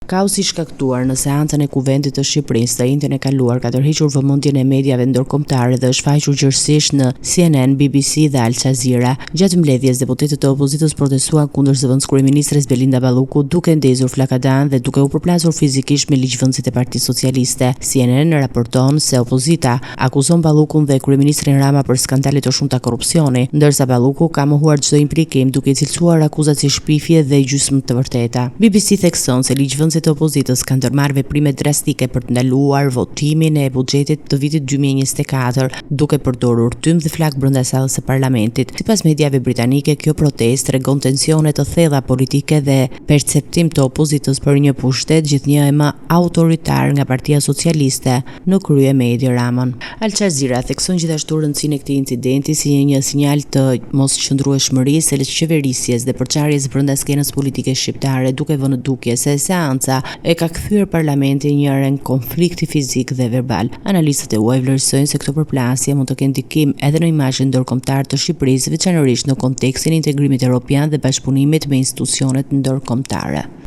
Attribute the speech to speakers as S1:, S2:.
S1: Kaosi shkaktuar në seancën e Kuvendit të Shqipërisë të njëjtën e kaluar ka tërhequr vëmendjen e mediave ndërkombëtare dhe është shfaqur gjërësisht në CNN, BBC dhe Al Jazeera. Gjatë mbledhjes, deputetët e opozitës protestuan kundër zëvendës kryeministres Belinda Balluku, duke ndezur flakadan dhe duke u përplasur fizikisht me ligjvënësit e Partisë Socialiste. CNN raporton se opozita akuzon Ballukun dhe kryeministrin Rama për skandale të shumta korrupsioni, ndërsa Balluku ka mohuar çdo implikim duke cilësuar akuzat si shpifje dhe gjysmë të vërteta. BBC thekson se ligjvënësit e opozitës kanë ndërmarrë veprime drastike për të ndaluar votimin e buxhetit të vitit 2024, duke përdorur tym dhe flak brenda sallës së parlamentit. Sipas mediave britanike, kjo protestë tregon tensione të thella politike dhe perceptim të opozitës për një pushtet gjithnjë më autoritar nga Partia Socialiste në krye me Edi Ramën. Al Jazeera thekson gjithashtu rëndësinë e këtij incidenti si një sinjal të mosqëndrueshmërisë së qeverisjes dhe përçarjes brenda skenës politike shqiptare, duke vënë dukje se seanca e ka kthyer parlamentin një aren konflikti fizik dhe verbal. Analistët e huaj vlerësojnë se këto përplasje mund të kenë ndikim edhe në imazhin ndërkombëtar të Shqipërisë, veçanërisht në kontekstin e integrimit evropian dhe bashkëpunimit me institucionet ndërkombëtare.